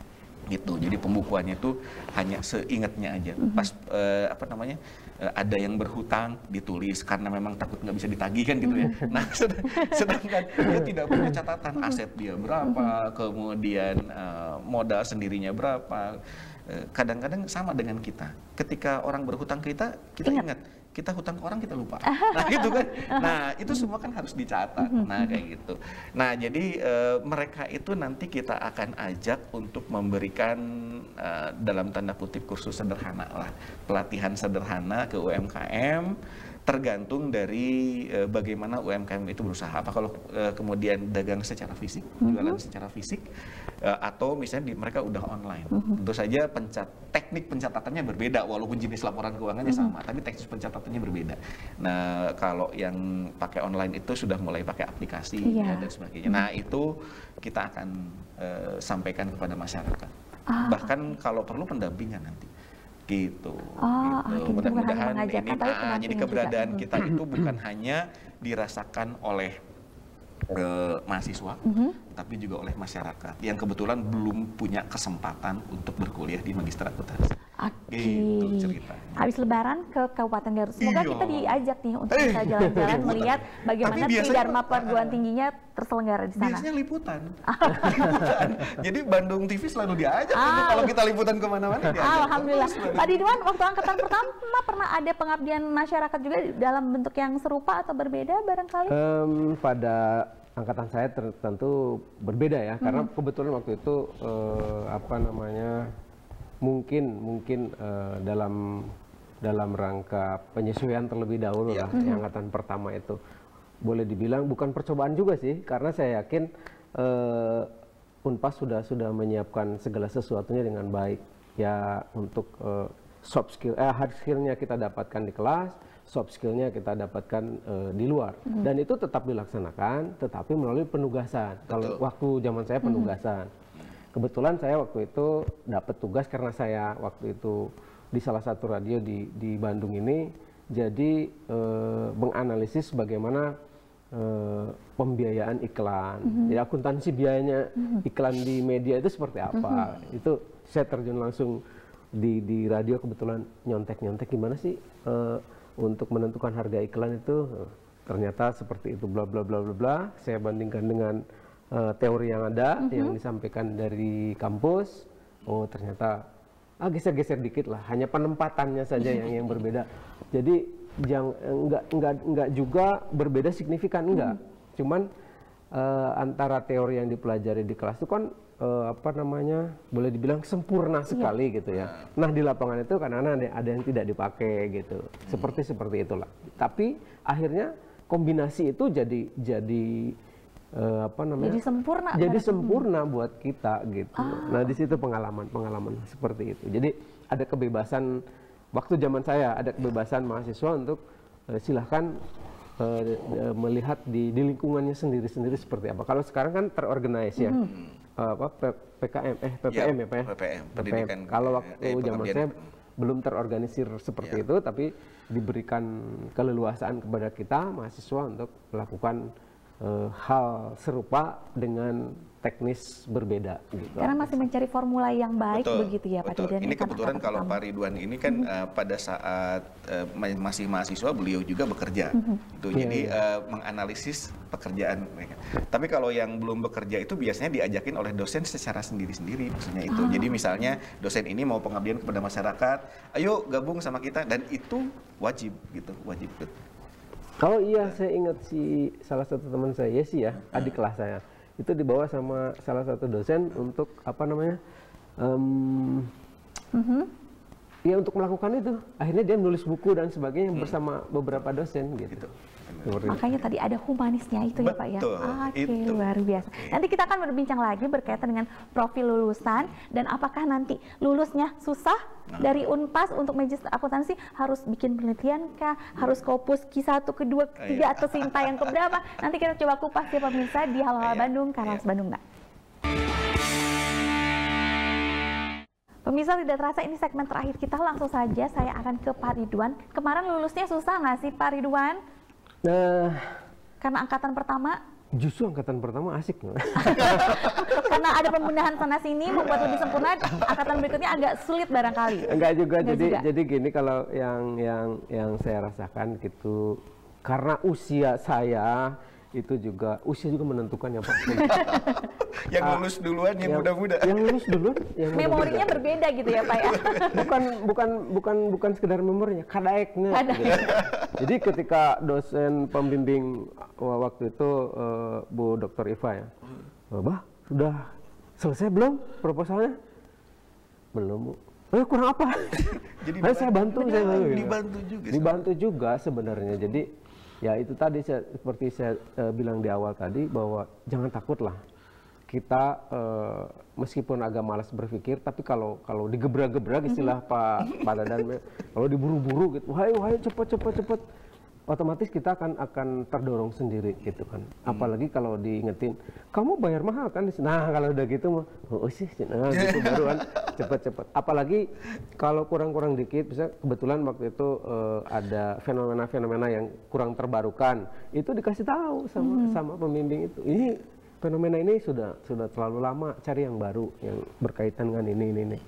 Gitu. Jadi pembukuannya itu hanya seingatnya aja. Pas ada yang berhutang ditulis karena memang takut nggak bisa ditagih kan gitu ya. Nah, sedangkan dia tidak punya catatan aset dia berapa, kemudian modal sendirinya berapa. Kadang-kadang sama dengan kita. Ketika orang berhutang kita ingat. Kita hutang ke orang kita lupa. Nah gitu kan. Nah itu semua kan harus dicatat. Nah kayak gitu. Nah jadi mereka itu nanti kita akan ajak untuk memberikan dalam tanda kutip kursus sederhana lah. Pelatihan sederhana ke UMKM. Tergantung dari bagaimana UMKM itu berusaha. Apa kalau kemudian dagang secara fisik, jualan secara fisik, atau misalnya mereka udah online. Tentu saja teknik pencatatannya berbeda, walaupun jenis laporan keuangannya sama, tapi teknis pencatatannya berbeda. Nah, kalau yang pakai online itu sudah mulai pakai aplikasi ya, dan sebagainya. Nah, itu kita akan sampaikan kepada masyarakat. Bahkan kalau perlu pendampingan nanti. Gitu. Mudah-mudahan ini jadi keberadaan kita itu bukan hanya dirasakan oleh mahasiswa, tapi juga oleh masyarakat yang kebetulan belum punya kesempatan untuk berkuliah di magister akuntansi. Gitu ceritanya. Habis Lebaran ke Kabupaten Garut. Semoga kita diajak nih untuk bisa jalan-jalan melihat bagaimana Dharma perguruan tingginya terselenggara di sana. Biasanya liputan. Jadi Bandung TV selalu diajak. Kalau kita liputan kemana-mana diajak. Alhamdulillah. Pak Didwan, waktu angkatan pertama pernah ada pengabdian masyarakat juga dalam bentuk yang serupa atau berbeda barangkali? Pada angkatan saya tentu berbeda ya, karena kebetulan waktu itu mungkin dalam rangka penyesuaian terlebih dahulu lah. Yang angkatan pertama itu boleh dibilang bukan percobaan juga sih, karena saya yakin Unpas sudah menyiapkan segala sesuatunya dengan baik ya, untuk soft skill, hard skillnya kita dapatkan di kelas, soft skillnya kita dapatkan di luar, dan itu tetap dilaksanakan, tetapi melalui penugasan. Kalau waktu zaman saya penugasan, kebetulan saya waktu itu dapat tugas karena saya waktu itu di salah satu radio di Bandung ini, jadi menganalisis bagaimana pembiayaan iklan, jadi akuntansi biayanya iklan di media itu seperti apa. Itu saya terjun langsung di radio, kebetulan nyontek gimana sih untuk menentukan harga iklan itu, ternyata seperti itu, bla bla bla bla bla. Saya bandingkan dengan teori yang ada, yang disampaikan dari kampus. Oh ternyata geser-geser dikit lah, hanya penempatannya saja yang berbeda. Jadi enggak juga berbeda signifikan, enggak. Cuman antara teori yang dipelajari di kelas itu kan boleh dibilang sempurna sekali gitu ya. Nah di lapangan itu kadang-kadang ada yang tidak dipakai gitu. Seperti itulah. Tapi akhirnya kombinasi itu jadi sempurna buat kita gitu. Nah di situ pengalaman seperti itu. Jadi ada kebebasan, waktu zaman saya ada kebebasan mahasiswa untuk silahkan melihat di lingkungannya sendiri-sendiri seperti apa. Kalau sekarang kan terorganize ya, PPM ya Pak ya? PPM. Kalau waktu zaman saya belum terorganisir seperti itu, tapi diberikan keleluasaan kepada kita mahasiswa untuk melakukan hal serupa dengan teknis berbeda gitu. Karena masih mencari formula yang baik, begitu ya Pak Didwan. Ini kebetulan kalau Pak Ridwan ini kan pada saat masih mahasiswa beliau juga bekerja. Jadi menganalisis pekerjaan mereka. Tapi kalau yang belum bekerja itu biasanya diajakin oleh dosen secara sendiri-sendiri, maksudnya itu. Jadi misalnya dosen ini mau pengabdian kepada masyarakat, ayo gabung sama kita, dan itu wajib gitu, wajib. Oh iya, saya ingat salah satu teman saya Yesi ya, adik kelas saya. itu dibawa sama salah satu dosen untuk apa namanya, ya untuk melakukan itu. Akhirnya dia menulis buku dan sebagainya bersama beberapa dosen gitu. Makanya tadi ada humanisnya itu ya Pak ya. Oke, luar biasa. Nanti kita akan berbincang lagi berkaitan dengan profil lulusan dan apakah nanti lulusnya susah dari Unpas untuk magister akuntansi, harus bikin penelitian kah, harus Scopus Q1, Q2, Q3 atau Sinta yang keberapa? Nanti kita coba kupas ya pemirsa di Halo Bandung, Karlas Bandung nggak? Pemirsa, tidak terasa ini segmen terakhir kita, langsung saja saya akan ke Pak Ridwan. Kemarin lulusnya susah nggak sih Pak Ridwan? Karena angkatan pertama? Justru angkatan pertama asik. Karena ada pembenahan sana sini membuat lebih sempurna, angkatan berikutnya agak sulit barangkali. Enggak juga. Jadi gini, kalau yang saya rasakan gitu, karena usia saya itu juga, usia juga menentukan ya Pak. Yang lulus duluan, yang muda-muda. Yang lulus duluan, yang memorinya berbeda gitu ya Pak ya. bukan sekedar memorinya, kadaeknya. Gitu. Jadi ketika dosen pembimbing waktu itu Bu Dr. Iva ya, Bah, sudah selesai belum proposalnya? Belum, Bu. Kurang apa? Jadi saya bantu. Dibantu juga sebenarnya. Jadi ya itu tadi seperti saya bilang di awal tadi, bahwa jangan takutlah. Kita meskipun agak malas berpikir, tapi kalau digebrak-gebrak istilah Pak Dadan, kalau diburu-buru gitu, wahai cepet, otomatis kita akan terdorong sendiri gitu kan. Apalagi kalau diingetin, kamu bayar mahal kan? Nah kalau udah gitu mah, gitu baru kan cepet. Apalagi kalau kurang dikit, bisa kebetulan waktu itu ada fenomena yang kurang terbarukan, itu dikasih tahu sama pembimbing itu. Ini fenomena ini sudah terlalu lama, cari yang baru yang berkaitan dengan ini.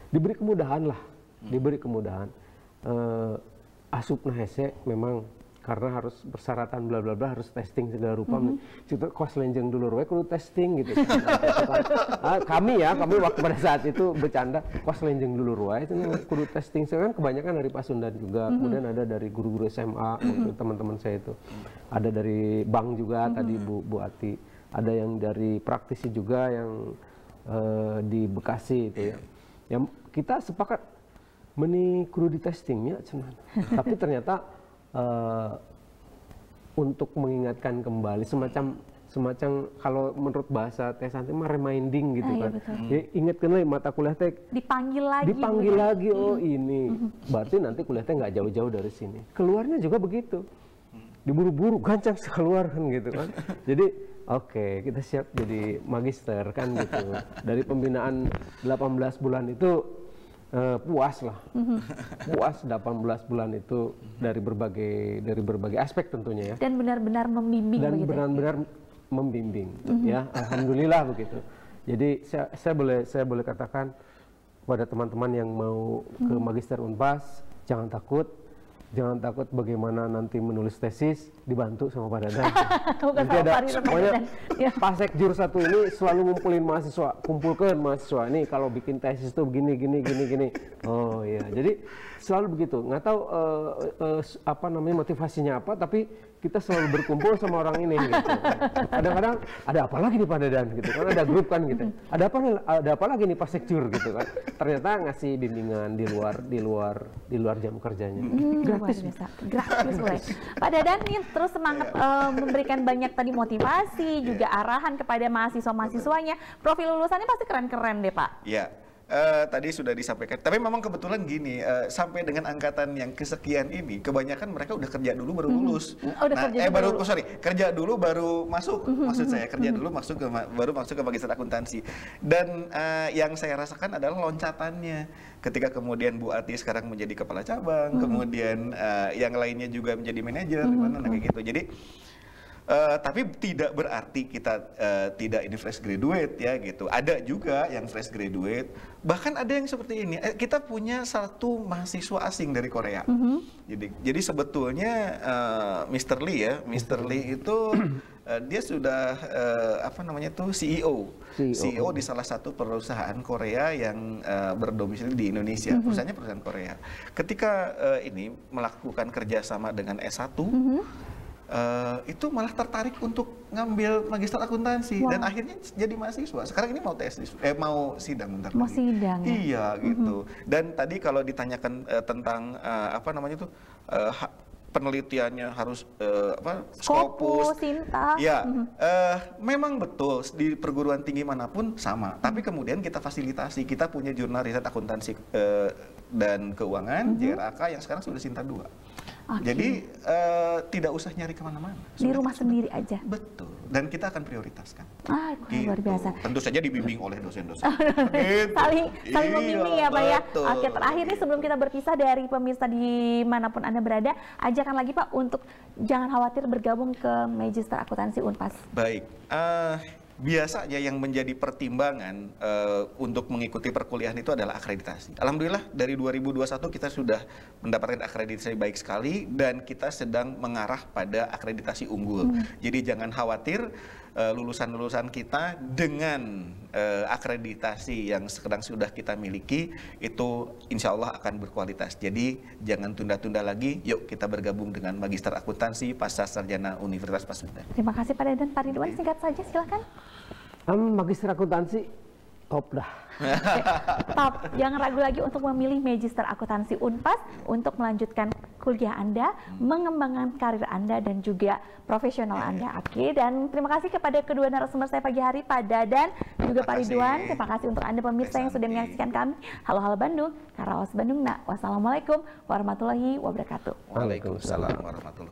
Diberi kemudahan lah, diberi kemudahan. Asupna hese memang karena harus persyaratan bla bla bla, harus testing segala rupa. Itu kos lenjeng dulu we kudu testing gitu. Kami waktu pada saat itu bercanda kos lenjeng dulu we itu kudu testing. Sekarang kebanyakan dari Pasundan juga, kemudian ada dari guru-guru SMA, teman-teman saya itu. Ada dari bank juga tadi Bu Ati. Ada yang dari praktisi juga yang di Bekasi itu ya. Yang kita sepakat meni kudu di testingnya cuman. Tapi ternyata untuk mengingatkan kembali semacam kalau menurut bahasa Teh Santi mah reminding gitu kan. Ya, ingatkan lagi mata kuliah teh dipanggil lagi oh ini. Berarti nanti kuliah teh nggak jauh-jauh dari sini. Keluarnya juga begitu. Diburu-buru gancang keluar kan gitu kan. Jadi oke, kita siap jadi magister kan gitu. Dari pembinaan 18 bulan itu puas lah. Puas 18 bulan itu dari berbagai aspek tentunya ya. Dan benar-benar membimbing dan begitu. Benar-benar membimbing ya. Alhamdulillah begitu. Jadi saya boleh katakan kepada teman-teman yang mau ke Magister Unpas, jangan takut bagaimana nanti menulis tesis, dibantu sama Pak Dadan. Nanti ada pokoknya Pasek Jur 1 ini selalu kumpulkan mahasiswa ini kalau bikin tesis tuh begini. Oh iya, jadi selalu begitu. Nggak tahu motivasinya apa, tapi kita selalu berkumpul sama orang ini gitu. Kadang-kadang ada apa lagi nih Pak Dadan gitu kan, ada grup kan gitu. Ada apa lagi nih Pasek Jur gitu kan. Ternyata ngasih bimbingan di luar jam kerjanya. Gratis boleh. Pak Dadan nih terus semangat memberikan banyak tadi motivasi, juga arahan kepada mahasiswa-mahasiswanya. Profil lulusannya pasti keren-keren deh Pak. Iya. Tadi sudah disampaikan, tapi memang kebetulan gini, sampai dengan angkatan yang kesekian ini, kebanyakan mereka udah kerja dulu baru lulus. Kerja dulu baru masuk. Maksud saya kerja dulu baru masuk ke magister akuntansi. Dan yang saya rasakan adalah loncatannya. Ketika kemudian Bu Ati sekarang menjadi kepala cabang, kemudian yang lainnya juga menjadi manajer, kayak gitu. Jadi tapi tidak berarti kita tidak ini fresh graduate ya gitu. Ada juga yang fresh graduate, bahkan ada yang seperti ini. Kita punya satu mahasiswa asing dari Korea. Jadi sebetulnya Mr. Lee ya, Mr. Lee itu dia sudah CEO di salah satu perusahaan Korea yang berdomisili di Indonesia. Perusahaannya perusahaan Korea. Ketika ini melakukan kerjasama dengan S1, itu malah tertarik untuk ngambil magister akuntansi dan akhirnya jadi mahasiswa. Sekarang ini mau mau sidang bentar mau lagi. Sidang, ya? Iya gitu. Dan tadi kalau ditanyakan tentang apa namanya tuh penelitiannya harus Scopus, Sinta. Ya, memang betul di perguruan tinggi manapun sama. Tapi kemudian kita fasilitasi, kita punya jurnal riset akuntansi dan keuangan JRAK yang sekarang sudah Sinta 2. Jadi tidak usah nyari kemana-mana. Di rumah sendiri aja. Betul. Dan kita akan prioritaskan. Gitu. Luar biasa. Tentu saja dibimbing oleh dosen-dosen. Gitu. saling membimbing ya Pak ya. Oke, terakhir nih sebelum kita berpisah dari pemirsa dimanapun Anda berada, ajakan lagi Pak untuk jangan khawatir bergabung ke Magister Akuntansi Unpas. Baik. Biasanya yang menjadi pertimbangan untuk mengikuti perkuliahan itu adalah akreditasi. Alhamdulillah dari 2021 kita sudah mendapatkan akreditasi baik sekali dan kita sedang mengarah pada akreditasi unggul. Jadi jangan khawatir lulusan-lulusan kita dengan akreditasi yang sekarang sudah kita miliki itu insya Allah akan berkualitas. Jadi jangan tunda-tunda lagi, yuk kita bergabung dengan Magister Akuntansi Pasca Sarjana Universitas Pasundan. Terima kasih Pak Dadan. Pak Ridwan singkat saja silakan. Magister Akuntansi top dah. Top, jangan ragu lagi untuk memilih Magister Akuntansi Unpas untuk melanjutkan kuliah Anda, mengembangkan karir Anda dan juga profesional Anda. Oke, dan terima kasih kepada kedua narasumber saya pagi hari, Pak Dadan dan juga Pak Ridwan. Terima kasih untuk Anda pemirsa yang sudah menyaksikan kami. Halo Bandung, Karawas Bandung. Wassalamualaikum warahmatullahi wabarakatuh. Waalaikumsalam warahmatullahi wabarakatuh.